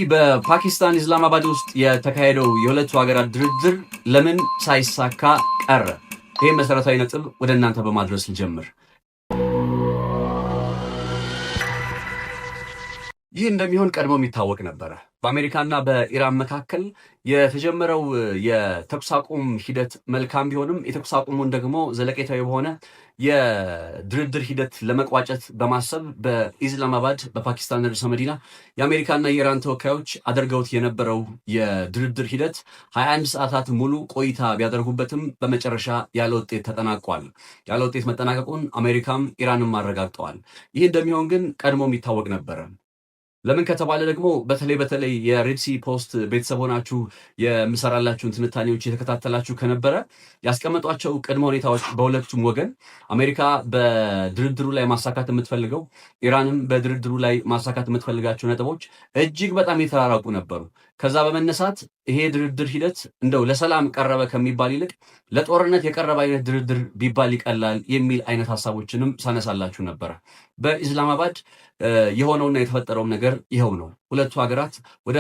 በፓኪስታን ኢስላማባድ ውስጥ የተካሄደው የሁለቱ ሀገራት ድርድር ለምን ሳይሳካ ቀረ? ይህ መሰረታዊ ነጥብ ወደ እናንተ በማድረስ ልጀምር። ይህ እንደሚሆን ቀድሞ የሚታወቅ ነበረ። በአሜሪካና በኢራን መካከል የተጀመረው የተኩስ አቁም ሂደት መልካም ቢሆንም የተኩስ አቁሙን ደግሞ ዘለቄታዊ በሆነ የድርድር ሂደት ለመቋጨት በማሰብ በኢስላማባድ በፓኪስታን ርዕሰ መዲና የአሜሪካና የኢራን ተወካዮች አድርገውት የነበረው የድርድር ሂደት 21 ሰዓታት ሙሉ ቆይታ ቢያደርጉበትም በመጨረሻ ያለ ውጤት ተጠናቋል። ያለ ውጤት መጠናቀቁን አሜሪካም ኢራንም አረጋግጠዋል። ይህ እንደሚሆን ግን ቀድሞ የሚታወቅ ነበረ። ለምን ከተባለ ደግሞ በተለይ የሬድሲ ፖስት ቤተሰብ ሆናችሁ የምሰራላችሁን ትንታኔዎች የተከታተላችሁ ከነበረ ያስቀመጧቸው ቅድመ ሁኔታዎች በሁለቱም ወገን አሜሪካ በድርድሩ ላይ ማሳካት የምትፈልገው ኢራንም በድርድሩ ላይ ማሳካት የምትፈልጋቸው ነጥቦች እጅግ በጣም የተራራቁ ነበሩ። ከዛ በመነሳት ይሄ ድርድር ሂደት እንደው ለሰላም ቀረበ ከሚባል ይልቅ ለጦርነት የቀረበ አይነት ድርድር ቢባል ይቀላል የሚል አይነት ሀሳቦችንም ሳነሳላችሁ ነበረ። በኢስላማባድ የሆነውና የተፈጠረው ነገር ይኸው ነው። ሁለቱ ሀገራት ወደ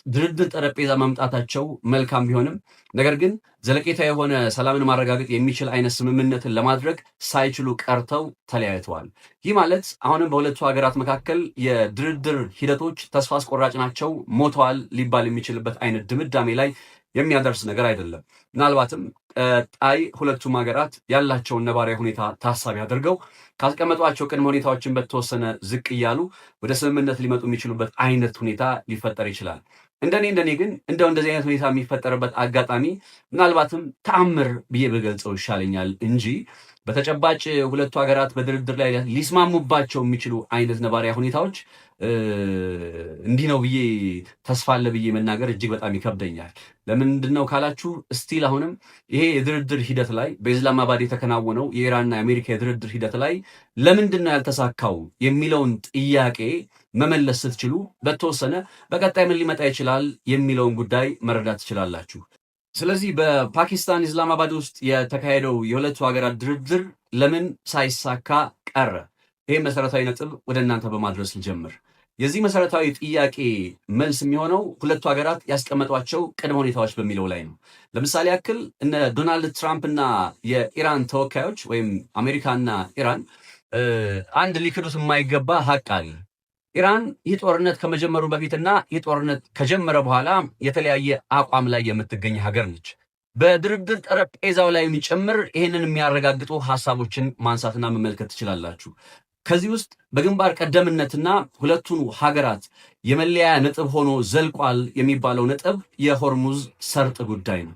ድርድር ጠረጴዛ መምጣታቸው መልካም ቢሆንም ነገር ግን ዘለቄታ የሆነ ሰላምን ማረጋገጥ የሚችል አይነት ስምምነትን ለማድረግ ሳይችሉ ቀርተው ተለያይተዋል። ይህ ማለት አሁንም በሁለቱ ሀገራት መካከል የድርድር ሂደቶች ተስፋ አስቆራጭ ናቸው፣ ሞተዋል ሊባል የሚችልበት አይነት ድምዳሜ ላይ የሚያደርስ ነገር አይደለም። ምናልባትም ቀጣይ ሁለቱም ሀገራት ያላቸውን ነባራዊ ሁኔታ ታሳቢ አድርገው ካስቀመጧቸው ቅድመ ሁኔታዎችን በተወሰነ ዝቅ እያሉ ወደ ስምምነት ሊመጡ የሚችሉበት አይነት ሁኔታ ሊፈጠር ይችላል። እንደኔ ግን እንደዚህ አይነት ሁኔታ የሚፈጠርበት አጋጣሚ ምናልባትም ተአምር ብዬ በገልጸው ይሻለኛል እንጂ በተጨባጭ ሁለቱ ሀገራት በድርድር ላይ ሊስማሙባቸው የሚችሉ አይነት ነባሪያ ሁኔታዎች እንዲህ ነው ብዬ ተስፋ አለ ብዬ መናገር እጅግ በጣም ይከብደኛል። ለምንድን ነው ካላችሁ ስቲል አሁንም ይሄ የድርድር ሂደት ላይ በኢስላማባድ የተከናወነው የኢራንና የአሜሪካ የድርድር ሂደት ላይ ለምንድን ነው ያልተሳካው የሚለውን ጥያቄ መመለስ ስትችሉ በተወሰነ በቀጣይ ምን ሊመጣ ይችላል የሚለውን ጉዳይ መረዳት ትችላላችሁ። ስለዚህ በፓኪስታን ኢስላማባድ ውስጥ የተካሄደው የሁለቱ ሀገራት ድርድር ለምን ሳይሳካ ቀረ? ይህ መሰረታዊ ነጥብ ወደ እናንተ በማድረስ ልጀምር። የዚህ መሰረታዊ ጥያቄ መልስ የሚሆነው ሁለቱ ሀገራት ያስቀመጧቸው ቅድመ ሁኔታዎች በሚለው ላይ ነው። ለምሳሌ ያክል እነ ዶናልድ ትራምፕ እና የኢራን ተወካዮች ወይም አሜሪካና ኢራን አንድ ሊክዱት የማይገባ ሀቅ አለ። ኢራን ይህ ጦርነት ከመጀመሩ በፊትና ይህ ጦርነት ከጀመረ በኋላ የተለያየ አቋም ላይ የምትገኝ ሀገር ነች። በድርድር ጠረጴዛው ላይ ጭምር ይህንን የሚያረጋግጡ ሀሳቦችን ማንሳትና መመልከት ትችላላችሁ። ከዚህ ውስጥ በግንባር ቀደምነትና ሁለቱን ሀገራት የመለያ ነጥብ ሆኖ ዘልቋል የሚባለው ነጥብ የሆርሙዝ ሰርጥ ጉዳይ ነው።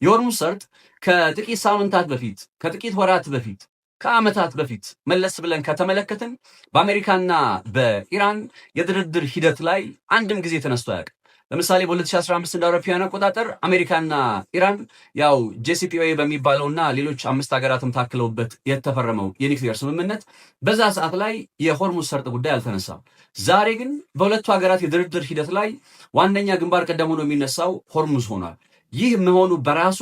የሆርሙዝ ሰርጥ ከጥቂት ሳምንታት በፊት ከጥቂት ወራት በፊት ከዓመታት በፊት መለስ ብለን ከተመለከትን በአሜሪካና በኢራን የድርድር ሂደት ላይ አንድም ጊዜ ተነስቶ አያውቅም። ለምሳሌ በ2015 እንደ አውሮፓውያን አቆጣጠር አሜሪካና ኢራን ያው ጄሲፒኦኤ በሚባለውና ሌሎች 5 ሀገራትም ታክለውበት የተፈረመው የኒውክሌር ስምምነት በዛ ሰዓት ላይ የሆርሙዝ ሰርጥ ጉዳይ አልተነሳም። ዛሬ ግን በሁለቱ ሀገራት የድርድር ሂደት ላይ ዋነኛ ግንባር ቀደም ሆኖ የሚነሳው ሆርሙዝ ሆኗል። ይህ መሆኑ በራሱ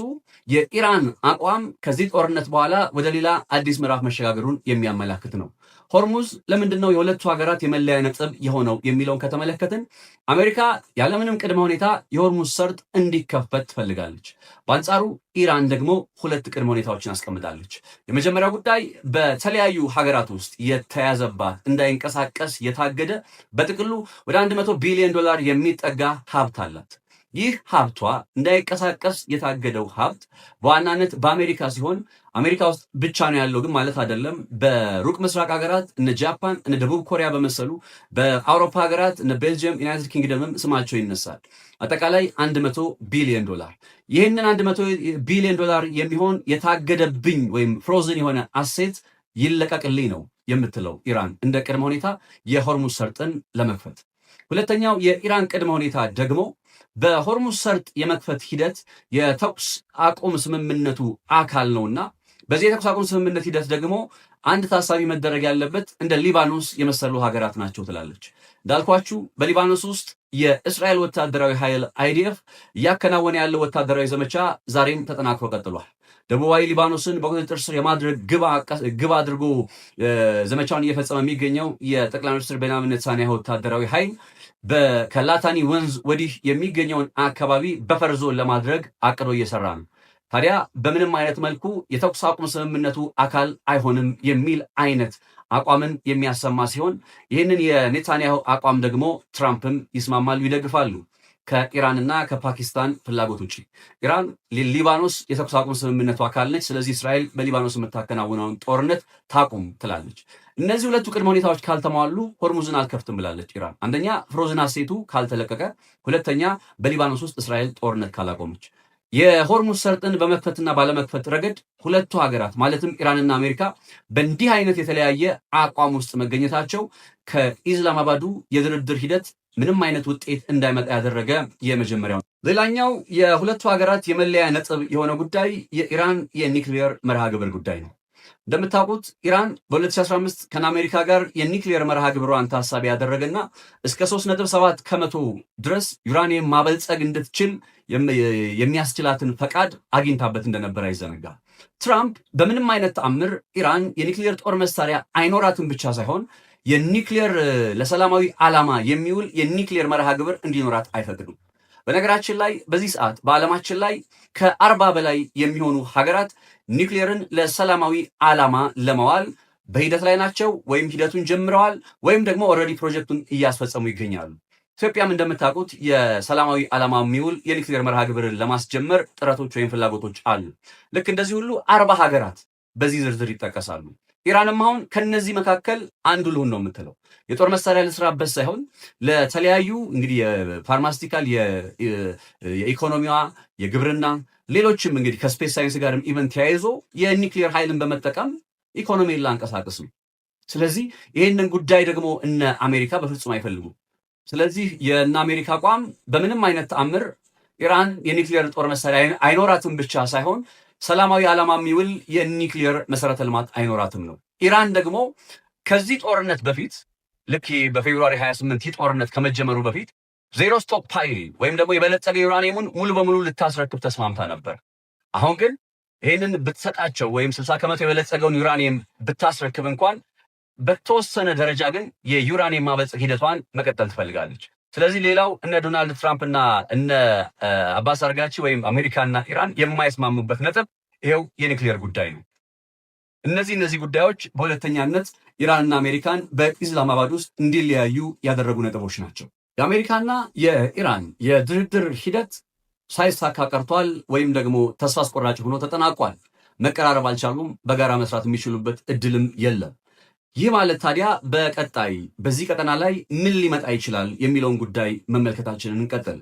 የኢራን አቋም ከዚህ ጦርነት በኋላ ወደ ሌላ አዲስ ምዕራፍ መሸጋገሩን የሚያመላክት ነው። ሆርሙዝ ለምንድን ነው የሁለቱ ሀገራት የመለያ ነጥብ የሆነው የሚለውን ከተመለከትን አሜሪካ ያለምንም ቅድመ ሁኔታ የሆርሙዝ ሰርጥ እንዲከፈት ትፈልጋለች። በአንጻሩ ኢራን ደግሞ ሁለት ቅድመ ሁኔታዎችን አስቀምጣለች። የመጀመሪያው ጉዳይ በተለያዩ ሀገራት ውስጥ የተያዘባት እንዳይንቀሳቀስ የታገደ በጥቅሉ ወደ $100 ቢሊዮን የሚጠጋ ሀብት አላት። ይህ ሀብቷ እንዳይንቀሳቀስ የታገደው ሀብት በዋናነት በአሜሪካ ሲሆን አሜሪካ ውስጥ ብቻ ነው ያለው ግን ማለት አይደለም። በሩቅ ምስራቅ ሀገራት እነ ጃፓን፣ እነ ደቡብ ኮሪያ በመሰሉ በአውሮፓ ሀገራት እነ ቤልጅየም፣ ዩናይትድ ኪንግደምም ስማቸው ይነሳል። አጠቃላይ $100 ቢሊዮን። ይህንን $100 ቢሊዮን የሚሆን የታገደብኝ ወይም ፍሮዝን የሆነ አሴት ይለቀቅልኝ ነው የምትለው ኢራን እንደ ቅድመ ሁኔታ የሆርሙዝ ሰርጥን ለመክፈት። ሁለተኛው የኢራን ቅድመ ሁኔታ ደግሞ በሆርሙዝ ሰርጥ የመክፈት ሂደት የተኩስ አቁም ስምምነቱ አካል ነውና በዚህ የተኩስ አቁም ስምምነት ሂደት ደግሞ አንድ ታሳቢ መደረግ ያለበት እንደ ሊባኖስ የመሰሉ ሀገራት ናቸው ትላለች። እንዳልኳችሁ በሊባኖስ ውስጥ የእስራኤል ወታደራዊ ኃይል አይዲኤፍ እያከናወነ ያለው ወታደራዊ ዘመቻ ዛሬም ተጠናክሮ ቀጥሏል። ደቡባዊ ሊባኖስን በቁጥጥር ስር የማድረግ ግብ አድርጎ ዘመቻውን እየፈጸመ የሚገኘው የጠቅላይ ሚኒስትር ቤንያሚን ኔታንያሁ ወታደራዊ ኃይል ከላታኒ ወንዝ ወዲህ የሚገኘውን አካባቢ በፈር ዞን ለማድረግ አቅዶ እየሰራ ነው። ታዲያ በምንም አይነት መልኩ የተኩስ አቁም ስምምነቱ አካል አይሆንም የሚል አይነት አቋምን የሚያሰማ ሲሆን ይህንን የኔታንያሁ አቋም ደግሞ ትራምፕም ይስማማሉ፣ ይደግፋሉ። ከኢራንና ከፓኪስታን ፍላጎት ውጭ ኢራን ሊባኖስ የተኩስ አቁም ስምምነቱ አካል ነች፣ ስለዚህ እስራኤል በሊባኖስ የምታከናውነውን ጦርነት ታቁም ትላለች። እነዚህ ሁለቱ ቅድመ ሁኔታዎች ካልተሟሉ ሆርሙዝን አልከፍትም ብላለች ኢራን። አንደኛ ፍሮዝን አሴቱ ካልተለቀቀ፣ ሁለተኛ በሊባኖስ ውስጥ እስራኤል ጦርነት ካላቆመች። የሆርሙዝ ሰርጥን በመክፈትና ባለመክፈት ረገድ ሁለቱ ሀገራት ማለትም ኢራንና አሜሪካ በእንዲህ አይነት የተለያየ አቋም ውስጥ መገኘታቸው ከኢስላማባዱ የድርድር ሂደት ምንም አይነት ውጤት እንዳይመጣ ያደረገ የመጀመሪያው። ሌላኛው የሁለቱ ሀገራት የመለያ ነጥብ የሆነ ጉዳይ የኢራን የኒክሊየር መርሃ ግብር ጉዳይ ነው። እንደምታውቁት ኢራን በ2015 ከአሜሪካ ጋር የኒክሊየር መርሃ ግብሯን ታሳቢ ያደረገና እስከ 3.7 ከመቶ ድረስ ዩራኒየም ማበልጸግ እንድትችል የሚያስችላትን ፈቃድ አግኝታበት እንደነበር አይዘነጋ። ትራምፕ በምንም አይነት ተአምር ኢራን የኒክሊየር ጦር መሳሪያ አይኖራትም ብቻ ሳይሆን የኒክሊየር ለሰላማዊ ዓላማ የሚውል የኒክሊየር መርሃ ግብር እንዲኖራት አይፈቅዱም። በነገራችን ላይ በዚህ ሰዓት በዓለማችን ላይ ከ40 በላይ የሚሆኑ ሀገራት ኒክሊየርን ለሰላማዊ ዓላማ ለመዋል በሂደት ላይ ናቸው፣ ወይም ሂደቱን ጀምረዋል፣ ወይም ደግሞ ኦልሬዲ ፕሮጀክቱን እያስፈጸሙ ይገኛሉ። ኢትዮጵያም እንደምታውቁት የሰላማዊ ዓላማ የሚውል የኒክሊየር መርሃ ግብርን ለማስጀመር ጥረቶች ወይም ፍላጎቶች አሉ። ልክ እንደዚህ ሁሉ 40 ሀገራት በዚህ ዝርዝር ይጠቀሳሉ። ኢራንም አሁን ከነዚህ መካከል አንዱ ልሁን ነው የምትለው። የጦር መሳሪያ ልስራበት ሳይሆን ለተለያዩ እንግዲህ የፋርማስቲካል የኢኮኖሚዋ፣ የግብርና ሌሎችም እንግዲህ ከስፔስ ሳይንስ ጋርም ኢቨንት ተያይዞ የኒክሊየር ኃይልን በመጠቀም ኢኮኖሚን ላንቀሳቀስ ነው። ስለዚህ ይህንን ጉዳይ ደግሞ እነ አሜሪካ በፍጹም አይፈልጉም። ስለዚህ የእነ አሜሪካ አቋም በምንም አይነት ተአምር ኢራን የኒክሊየር ጦር መሳሪያ አይኖራትም ብቻ ሳይሆን ሰላማዊ ዓላማ የሚውል የኒክሊየር መሰረተ ልማት አይኖራትም ነው። ኢራን ደግሞ ከዚህ ጦርነት በፊት ልክ በፌብሩዋሪ 28 ይህ ጦርነት ከመጀመሩ በፊት ዜሮ ስቶክ ፓይል ወይም ደግሞ የበለጸገ ዩራኒየሙን ሙሉ በሙሉ ልታስረክብ ተስማምታ ነበር። አሁን ግን ይህንን ብትሰጣቸው ወይም 60 ከመቶ የበለጸገውን ዩራኒየም ብታስረክብ እንኳን በተወሰነ ደረጃ ግን የዩራኒየም ማበልጸግ ሂደቷን መቀጠል ትፈልጋለች። ስለዚህ ሌላው እነ ዶናልድ ትራምፕ እና እነ አባስ አርጋቺ ወይም አሜሪካና ኢራን የማይስማሙበት ነጥብ ይሄው የኒክሊየር ጉዳይ ነው። እነዚህ ጉዳዮች በሁለተኛነት ኢራንና አሜሪካን በኢስላማባድ ውስጥ እንዲለያዩ ያደረጉ ነጥቦች ናቸው። የአሜሪካና የኢራን የድርድር ሂደት ሳይሳካ ቀርቷል፣ ወይም ደግሞ ተስፋ አስቆራጭ ሆኖ ተጠናቋል። መቀራረብ አልቻሉም። በጋራ መስራት የሚችሉበት እድልም የለም። ይህ ማለት ታዲያ በቀጣይ በዚህ ቀጠና ላይ ምን ሊመጣ ይችላል የሚለውን ጉዳይ መመልከታችንን እንቀጥል።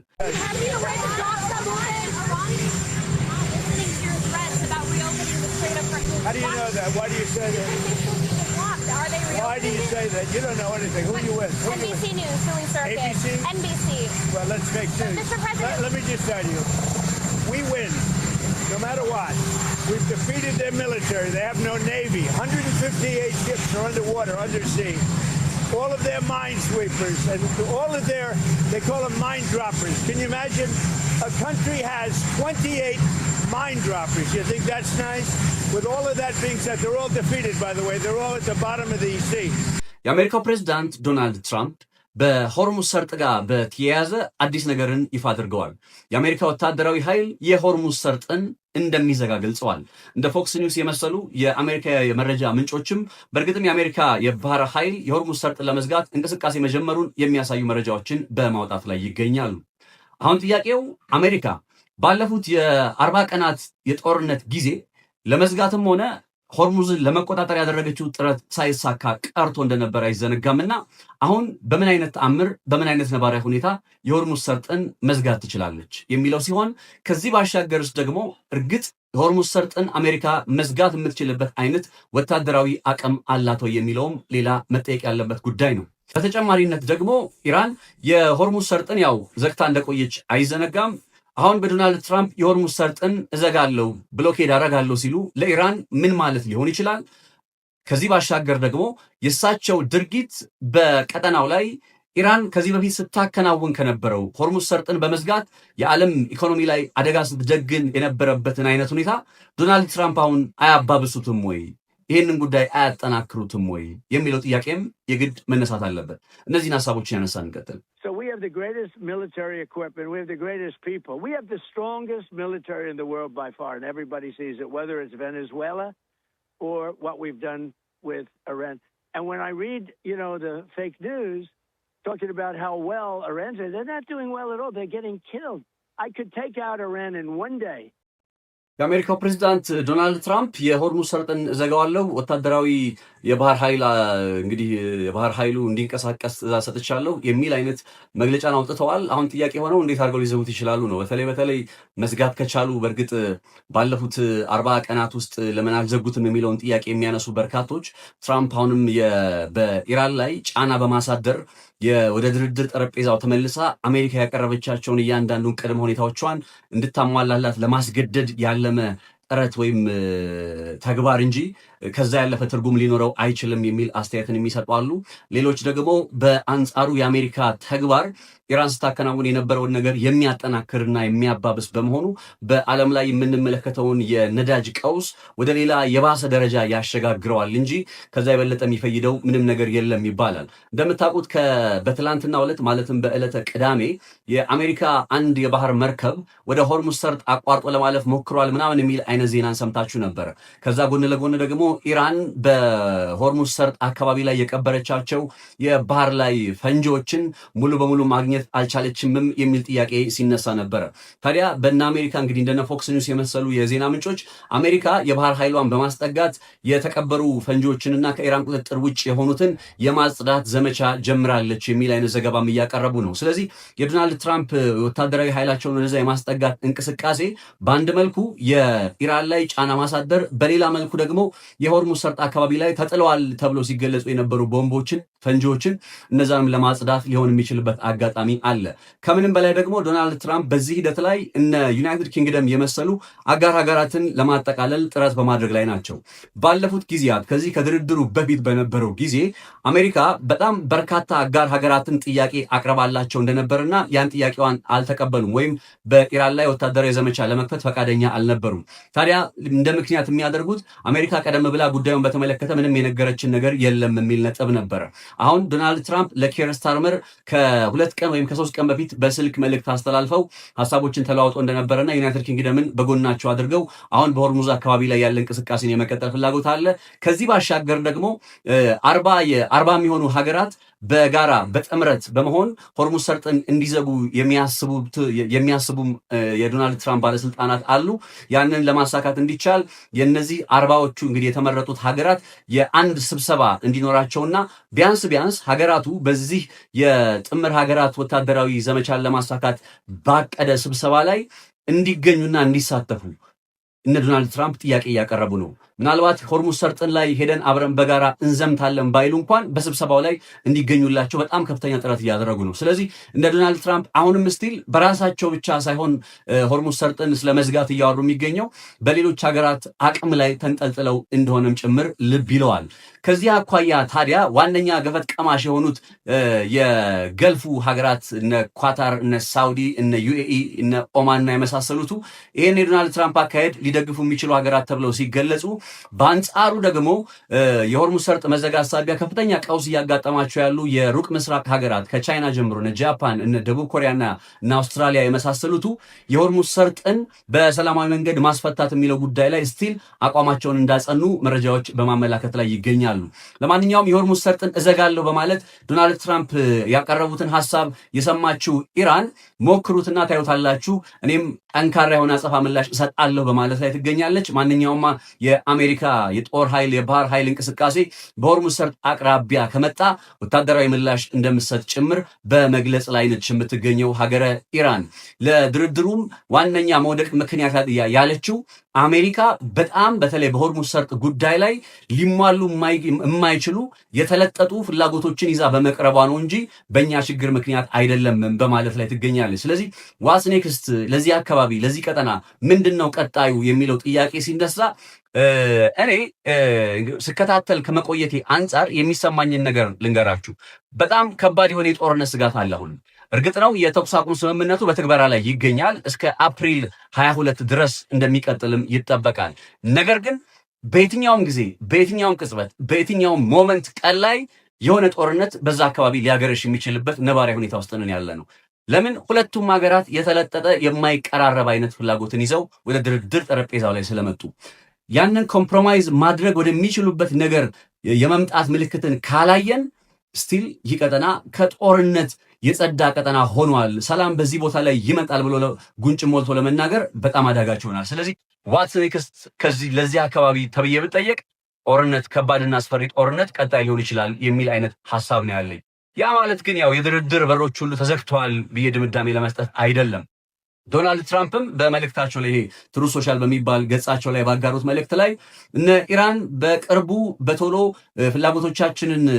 Why do you say that? You don't know anything. Who are you with? NBC News, Philly Circuit. ABC? NBC. Well, let's make news. Mr. President. Let me just tell you. We win, no matter what. We've defeated their military. They have no navy. 158 ships are underwater, undersea. All of their minesweepers and all of their, they call them mine droppers. Can you imagine? A country has 28 mine droppers. You think that's nice? With all of that being said, they're all defeated, by the way. They're all at the bottom of the sea. የአሜሪካው ፕሬዝዳንት ዶናልድ ትራምፕ በሆርሙዝ ሰርጥ ጋር በተያያዘ አዲስ ነገርን ይፋ አድርገዋል። የአሜሪካ ወታደራዊ ኃይል የሆርሙዝ ሰርጥን እንደሚዘጋ ገልጸዋል። እንደ ፎክስ ኒውስ የመሰሉ የአሜሪካ የመረጃ ምንጮችም በእርግጥም የአሜሪካ የባህር ኃይል የሆርሙዝ ሰርጥን ለመዝጋት እንቅስቃሴ መጀመሩን የሚያሳዩ መረጃዎችን በማውጣት ላይ ይገኛሉ። አሁን ጥያቄው አሜሪካ ባለፉት የ40 ቀናት የጦርነት ጊዜ ለመዝጋትም ሆነ ሆርሙዝን ለመቆጣጠር ያደረገችው ጥረት ሳይሳካ ቀርቶ እንደነበር አይዘነጋምና አሁን በምን አይነት ተአምር በምን አይነት ነባራዊ ሁኔታ የሆርሙዝ ሰርጥን መዝጋት ትችላለች የሚለው ሲሆን ከዚህ ባሻገርስ ደግሞ እርግጥ የሆርሙዝ ሰርጥን አሜሪካ መዝጋት የምትችልበት አይነት ወታደራዊ አቅም አላት ወይ የሚለውም ሌላ መጠየቅ ያለበት ጉዳይ ነው። በተጨማሪነት ደግሞ ኢራን የሆርሙዝ ሰርጥን ያው ዘግታ እንደቆየች አይዘነጋም። አሁን በዶናልድ ትራምፕ የሆርሙዝ ሰርጥን እዘጋለሁ ብሎኬድ አደርጋለሁ ሲሉ ለኢራን ምን ማለት ሊሆን ይችላል? ከዚህ ባሻገር ደግሞ የእሳቸው ድርጊት በቀጠናው ላይ ኢራን ከዚህ በፊት ስታከናውን ከነበረው ሆርሙዝ ሰርጥን በመዝጋት የዓለም ኢኮኖሚ ላይ አደጋ ስትደግን የነበረበትን አይነት ሁኔታ ዶናልድ ትራምፕ አሁን አያባብሱትም ወይ? ይህንን ጉዳይ አያጠናክሩትም ወይ የሚለው ጥያቄም የግድ መነሳት አለበት። እነዚህን ሀሳቦች ያነሳን እንቀጥል። So we have the greatest military equipment. We have the greatest people. We have the strongest military in the world by far, and everybody sees it, whether it's Venezuela or what we've done with Iran. And when I read, the fake news talking about how well Iran's doing, they're not doing well at all. They're getting killed. I could take out Iran in one day. የአሜሪካው ፕሬዚዳንት ዶናልድ ትራምፕ የሆርሙዝ ሰርጥን ዘጋዋለሁ፣ ወታደራዊ የባህር ኃይል እንግዲህ የባህር ኃይሉ እንዲንቀሳቀስ ትዕዛዝ ሰጥቻለሁ የሚል አይነት መግለጫን አውጥተዋል። አሁን ጥያቄ ሆነው እንዴት አድርገው ሊዘጉት ይችላሉ ነው። በተለይ መዝጋት ከቻሉ በእርግጥ ባለፉት 40 ቀናት ውስጥ ለምን አልዘጉትም የሚለውን ጥያቄ የሚያነሱ በርካቶች ትራምፕ አሁንም በኢራን ላይ ጫና በማሳደር ወደ ድርድር ጠረጴዛው ተመልሳ አሜሪካ ያቀረበቻቸውን እያንዳንዱን ቅድመ ሁኔታዎቿን እንድታሟላላት ለማስገደድ ያለመ ጥረት ወይም ተግባር እንጂ ከዛ ያለፈ ትርጉም ሊኖረው አይችልም የሚል አስተያየትን የሚሰጡ አሉ። ሌሎች ደግሞ በአንጻሩ የአሜሪካ ተግባር ኢራን ስታከናውን የነበረውን ነገር የሚያጠናክርና የሚያባብስ በመሆኑ በዓለም ላይ የምንመለከተውን የነዳጅ ቀውስ ወደ ሌላ የባሰ ደረጃ ያሸጋግረዋል እንጂ ከዛ የበለጠ የሚፈይደው ምንም ነገር የለም ይባላል። እንደምታውቁት በትላንትናው ዕለት ማለትም በዕለተ ቅዳሜ የአሜሪካ አንድ የባህር መርከብ ወደ ሆርሙዝ ሰርጥ አቋርጦ ለማለፍ ሞክሯል ምናምን የሚል አይነት ዜናን ሰምታችሁ ነበር። ከዛ ጎን ለጎን ደግሞ ኢራን በሆርሙዝ ሰርጥ አካባቢ ላይ የቀበረቻቸው የባህር ላይ ፈንጂዎችን ሙሉ በሙሉ ማግኘት አልቻለችምም የሚል ጥያቄ ሲነሳ ነበረ። ታዲያ በእነ አሜሪካ እንግዲህ እንደነ ፎክስ ኒውስ የመሰሉ የዜና ምንጮች አሜሪካ የባህር ኃይሏን በማስጠጋት የተቀበሩ ፈንጂዎችንና ከኢራን ቁጥጥር ውጭ የሆኑትን የማጽዳት ዘመቻ ጀምራለች የሚል አይነት ዘገባም እያቀረቡ ነው። ስለዚህ የዶናልድ ትራምፕ ወታደራዊ ኃይላቸውን ወደዛ የማስጠጋት እንቅስቃሴ በአንድ መልኩ የኢራን ላይ ጫና ማሳደር፣ በሌላ መልኩ ደግሞ የሆርሙዝ ሰርጥ አካባቢ ላይ ተጥለዋል ተብሎ ሲገለጹ የነበሩ ቦምቦችን፣ ፈንጂዎችን እነዛንም ለማጽዳት ሊሆን የሚችልበት አጋጣሚ አለ። ከምንም በላይ ደግሞ ዶናልድ ትራምፕ በዚህ ሂደት ላይ እነ ዩናይትድ ኪንግደም የመሰሉ አጋር ሀገራትን ለማጠቃለል ጥረት በማድረግ ላይ ናቸው። ባለፉት ጊዜያት ከዚህ ከድርድሩ በፊት በነበረው ጊዜ አሜሪካ በጣም በርካታ አጋር ሀገራትን ጥያቄ አቅርባላቸው እንደነበርና ያን ጥያቄዋን አልተቀበሉም ወይም በኢራን ላይ ወታደራዊ ዘመቻ ለመክፈት ፈቃደኛ አልነበሩም። ታዲያ እንደ ምክንያት የሚያደርጉት አሜሪካ ቀደም ብላ ጉዳዩን በተመለከተ ምንም የነገረችን ነገር የለም የሚል ነጥብ ነበረ። አሁን ዶናልድ ትራምፕ ለኬር ስታርመር ከ2 ቀን ወይም ከ3 ቀን በፊት በስልክ መልእክት አስተላልፈው ሀሳቦችን ተለዋውጦ እንደነበረና ዩናይትድ ኪንግደምን በጎናቸው አድርገው አሁን በሆርሙዝ አካባቢ ላይ ያለ እንቅስቃሴን የመቀጠል ፍላጎት አለ። ከዚህ ባሻገር ደግሞ 40 የሚሆኑ ሀገራት በጋራ በጥምረት በመሆን ሆርሙዝ ሰርጥን እንዲዘጉ የሚያስቡም የዶናልድ ትራምፕ ባለስልጣናት አሉ። ያንን ለማሳካት እንዲቻል የነዚህ 40ዎቹ እንግዲህ የተመረጡት ሀገራት የአንድ ስብሰባ እንዲኖራቸውና ቢያንስ ሀገራቱ በዚህ የጥምር ሀገራት ወታደራዊ ዘመቻን ለማሳካት ባቀደ ስብሰባ ላይ እንዲገኙና እንዲሳተፉ እነ ዶናልድ ትራምፕ ጥያቄ እያቀረቡ ነው። ምናልባት ሆርሙዝ ሰርጥን ላይ ሄደን አብረን በጋራ እንዘምታለን ባይሉ እንኳን በስብሰባው ላይ እንዲገኙላቸው በጣም ከፍተኛ ጥረት እያደረጉ ነው። ስለዚህ እንደ ዶናልድ ትራምፕ አሁንም ስቲል በራሳቸው ብቻ ሳይሆን ሆርሙዝ ሰርጥን ስለመዝጋት እያወሩ የሚገኘው በሌሎች ሀገራት አቅም ላይ ተንጠልጥለው እንደሆነም ጭምር ልብ ይለዋል። ከዚህ አኳያ ታዲያ ዋነኛ ገፈት ቀማሽ የሆኑት የገልፉ ሀገራት እነ ኳታር፣ እነ ሳውዲ፣ እነ ዩኤኢ፣ እነ ኦማንና የመሳሰሉቱ ይህን የዶናልድ ትራምፕ አካሄድ ሊደግፉ የሚችሉ ሀገራት ተብለው ሲገለጹ፣ በአንጻሩ ደግሞ የሆርሙዝ ሰርጥ መዘጋት ሳቢያ ከፍተኛ ቀውስ እያጋጠማቸው ያሉ የሩቅ ምስራቅ ሀገራት ከቻይና ጀምሮ እነ ጃፓን፣ እነ ደቡብ ኮሪያና እነ አውስትራሊያ የመሳሰሉቱ የሆርሙዝ ሰርጥን በሰላማዊ መንገድ ማስፈታት የሚለው ጉዳይ ላይ ስቲል አቋማቸውን እንዳጸኑ መረጃዎች በማመላከት ላይ ይገኛሉ። ለማንኛውም የሆርሙዝ ሰርጥን እዘጋለሁ በማለት ዶናልድ ትራምፕ ያቀረቡትን ሀሳብ የሰማችው ኢራን ሞክሩትና ታዩታላችሁ፣ እኔም ጠንካራ የሆነ አጸፋ ምላሽ እሰጣለሁ በማለት ላይ ትገኛለች። ማንኛውም የአሜሪካ የጦር ኃይል የባህር ኃይል እንቅስቃሴ በሆርሙዝ ሰርጥ አቅራቢያ ከመጣ ወታደራዊ ምላሽ እንደምትሰጥ ጭምር በመግለጽ ላይ ነች የምትገኘው ሀገረ ኢራን። ለድርድሩም ዋነኛ መውደቅ ምክንያት ያለችው አሜሪካ በጣም በተለይ በሆርሙዝ ሰርጥ ጉዳይ ላይ ሊሟሉ የማይችሉ የተለጠጡ ፍላጎቶችን ይዛ በመቅረቧ ነው እንጂ በእኛ ችግር ምክንያት አይደለም በማለት ላይ ትገኛለች። ስለዚህ ዋትስ ኔክስት ለዚህ አካባቢ ለዚህ ቀጠና ምንድን ነው ቀጣዩ የሚለው ጥያቄ ሲነሳ እኔ ስከታተል ከመቆየቴ አንጻር የሚሰማኝን ነገር ልንገራችሁ። በጣም ከባድ የሆነ የጦርነት ስጋት አለ አሁን። እርግጥ ነው የተኩስ አቁም ስምምነቱ በትግበራ ላይ ይገኛል። እስከ አፕሪል 22 ድረስ እንደሚቀጥልም ይጠበቃል። ነገር ግን በየትኛውም ጊዜ፣ በየትኛውም ቅጽበት፣ በየትኛውም ሞመንት ቀን ላይ የሆነ ጦርነት በዛ አካባቢ ሊያገረሽ የሚችልበት ነባራዊ ሁኔታ ውስጥ ነን ያለ ነው። ለምን? ሁለቱም ሀገራት የተለጠጠ የማይቀራረብ አይነት ፍላጎትን ይዘው ወደ ድርድር ጠረጴዛው ላይ ስለመጡ ያንን ኮምፕሮማይዝ ማድረግ ወደሚችሉበት ነገር የመምጣት ምልክትን ካላየን ስቲል ይህ ቀጠና ከጦርነት የጸዳ ቀጠና ሆኗል፣ ሰላም በዚህ ቦታ ላይ ይመጣል ብሎ ጉንጭ ሞልቶ ለመናገር በጣም አዳጋች ይሆናል። ስለዚህ ዋትስ ኔክስት ከዚህ ለዚህ አካባቢ ተብዬ ብጠየቅ ጦርነት፣ ከባድና አስፈሪ ጦርነት ቀጣይ ሊሆን ይችላል የሚል አይነት ሀሳብ ነው ያለኝ። ያ ማለት ግን ያው የድርድር በሮች ሁሉ ተዘግተዋል ብዬ ድምዳሜ ለመስጠት አይደለም። ዶናልድ ትራምፕም በመልእክታቸው ላይ ይሄ ትሩ ሶሻል በሚባል ገጻቸው ላይ ባጋሩት መልእክት ላይ እነ ኢራን በቅርቡ በቶሎ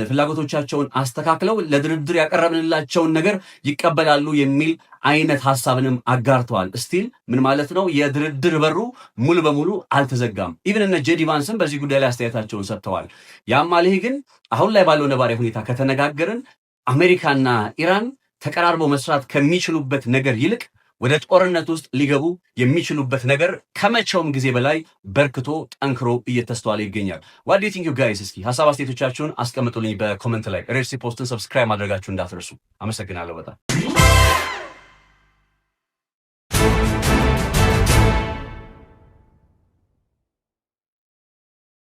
ፍላጎቶቻቸውን አስተካክለው ለድርድር ያቀረብንላቸውን ነገር ይቀበላሉ የሚል አይነት ሀሳብንም አጋርተዋል። ስቲል ምን ማለት ነው? የድርድር በሩ ሙሉ በሙሉ አልተዘጋም። ኢቭን እነ ጄዲ ቫንስም በዚህ ጉዳይ ላይ አስተያየታቸውን ሰጥተዋል። ያም ማለት ግን አሁን ላይ ባለው ነባራዊ ሁኔታ ከተነጋገርን አሜሪካና ኢራን ተቀራርበው መስራት ከሚችሉበት ነገር ይልቅ ወደ ጦርነት ውስጥ ሊገቡ የሚችሉበት ነገር ከመቼውም ጊዜ በላይ በርክቶ ጠንክሮ እየተስተዋለ ይገኛል። ዋት ዱ ዩ ቲንክ ዩ ጋይስ? እስኪ ሀሳብ አስተያየቶቻችሁን አስቀምጡልኝ በኮመንት ላይ። ሬድሲ ፖስትን ሰብስክራይብ ማድረጋችሁ እንዳትረሱ። አመሰግናለሁ በጣም